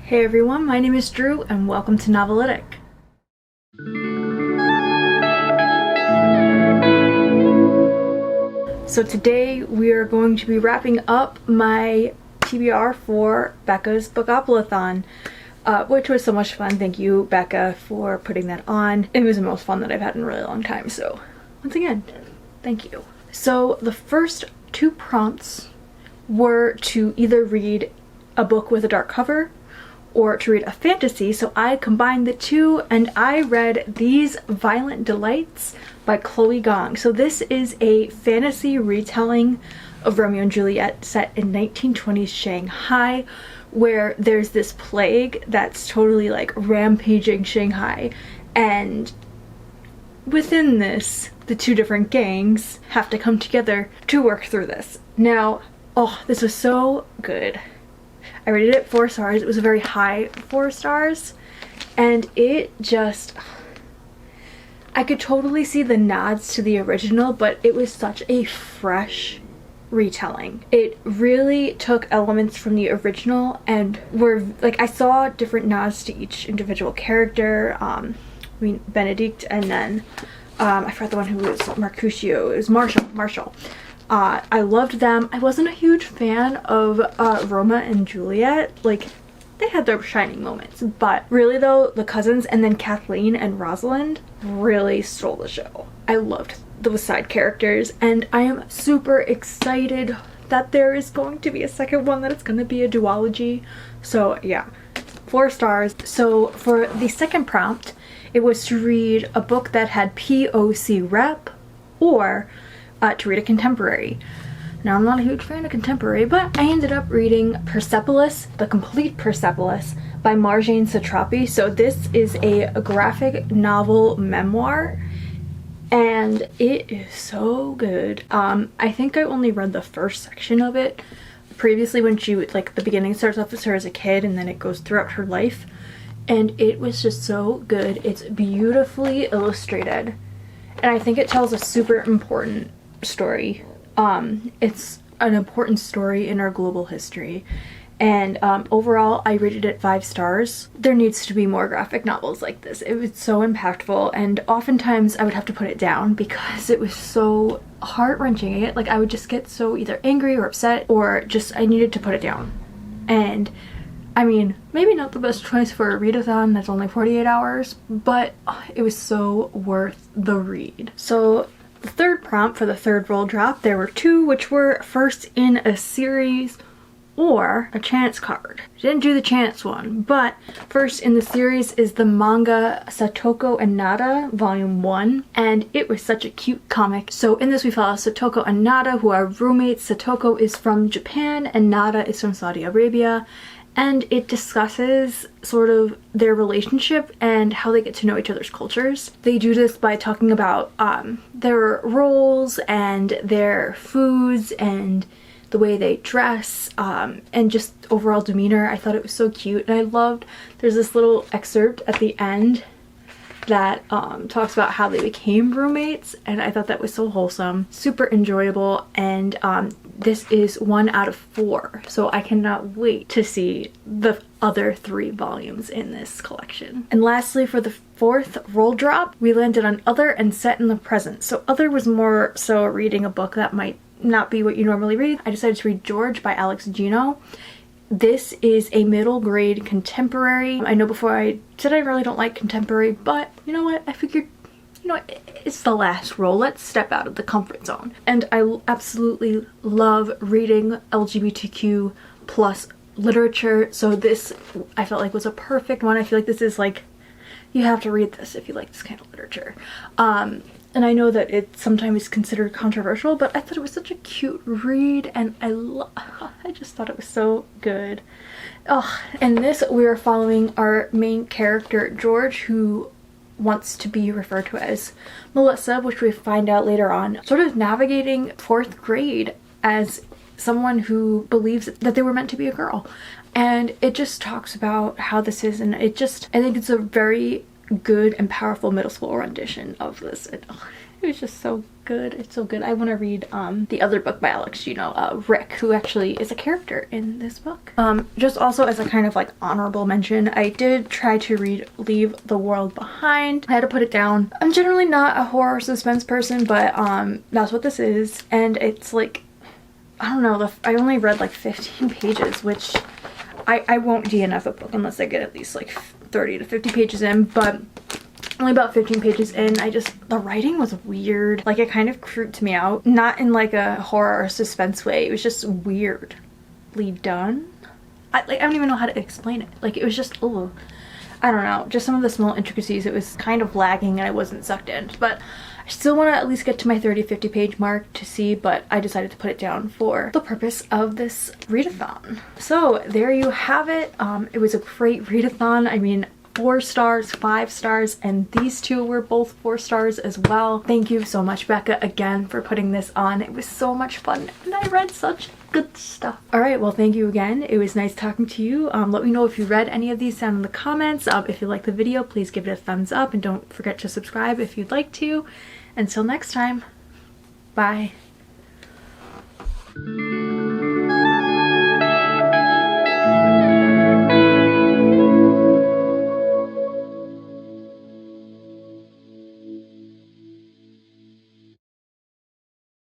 Hey everyone, my name is Drew and welcome to Novelytic. So today we are going to be wrapping up my TBR for Becca's Bookoplathon, which was so much fun. Thank you, Becca, for putting that on. It was the most fun that I've had in a really long time, so once again, thank you. So the first two prompts were to either read a book with a dark cover or to read a fantasy, so I combined the two and I read These Violent Delights by Chloe Gong. So this is a fantasy retelling of Romeo and Juliet set in 1920s Shanghai, where there's this plague that's totally like rampaging Shanghai, and within this, the two different gangs have to come together to work through this. Now, oh, this was so good. I rated it 4 stars. It was a very high 4 stars, and it just, I could totally see the nods to the original, but it was such a fresh retelling. It really took elements from the original and were like, I saw different nods to each individual character. I mean, Benedict, and then I forgot the one who was Mercutio. It was Marshall. I loved them. I wasn't a huge fan of Roma and Juliet. Like, they had their shining moments, but really though, the cousins and then Kathleen and Rosalind really stole the show. I loved those side characters, and I am super excited that there is going to be a second one, that it's going to be a duology. So yeah, 4 stars. So for the second prompt, it was to read a book that had POC rep or to read a contemporary. Now, I'm not a huge fan of contemporary, but I ended up reading Persepolis, The Complete Persepolis by Marjane Satrapi. So this is a graphic novel memoir, and it is so good. I think I only read the first section of it previously, when she would, like, the beginning starts off as her as a kid and then it goes throughout her life, and it was just so good. It's beautifully illustrated, and I think it tells a super important story. It's an important story in our global history, and overall I rated it 5 stars. There needs to be more graphic novels like this. It was so impactful, and oftentimes I would have to put it down because it was so heart-wrenching. Like, I would just get so either angry or upset, or just I needed to put it down. And I mean, maybe not the best choice for a readathon that's only 48 hours, but it was so worth the read. So the third prompt for the third roll drop, there were 2, which were first in a series or a chance card. Didn't do the chance one, but first in the series is the manga Satoko and Nada Volume 1, and it was such a cute comic. So in this we follow Satoko and Nada, who are roommates. Satoko is from Japan and Nada is from Saudi Arabia, and it discusses sort of their relationship and how they get to know each other's cultures. They do this by talking about their roles and their foods and the way they dress, and just overall demeanor. I thought it was so cute, and I loved, there's this little excerpt at the end that talks about how they became roommates, and I thought that was so wholesome, super enjoyable, and this is 1 out of 4, so I cannot wait to see the other 3 volumes in this collection. And lastly, for the 4th roll drop, we landed on Other and Set in the Present. So Other was more so reading a book that might not be what you normally read. I decided to read George by Alex Gino. This is a middle grade contemporary. I know before I said I really don't like contemporary, but you know what? I figured, you know, it's the last roll. Let's step out of the comfort zone. And I absolutely love reading LGBTQ plus literature, so this I felt like was a perfect one. I feel like this is like, you have to read this if you like this kind of literature. And I know that it sometimes is considered controversial, but I thought it was such a cute read, and I just thought it was so good. Oh, and this, we are following our main character, George, who wants to be referred to as Melissa, which we find out later on, sort of navigating 4th grade as someone who believes that they were meant to be a girl. And it just talks about how this is, and I think it's a very good and powerful middle school rendition of this. It It was just so good. It's so good. I want to read the other book by Alex, you know, Rick, who actually is a character in this book. Just also as a kind of like honorable mention, I did try to read Leave the World Behind. I had to put it down. I'm generally not a horror suspense person, but that's what this is. And it's like, I don't know, I only read like 15 pages, which I won't DNF a book unless I get at least like 30 to 50 pages in, but only about 15 pages in, the writing was weird. Like, it kind of creeped me out. Not in like a horror or suspense way. It was just weirdly done. I don't even know how to explain it. Like, it was just, oh, I don't know. Just some of the small intricacies, it was kind of lagging and I wasn't sucked in. But I still want to at least get to my 30-50 page mark to see, but I decided to put it down for the purpose of this readathon. So there you have it. It was a great readathon. I mean, 4 stars, 5 stars, and these two were both 4 stars as well. Thank you so much, Becca, again for putting this on. It was so much fun and I read such good stuff. Alright, well, thank you again. It was nice talking to you. Let me know if you read any of these down in the comments. If you liked the video, please give it a thumbs up and don't forget to subscribe if you'd like to. Until next time, bye.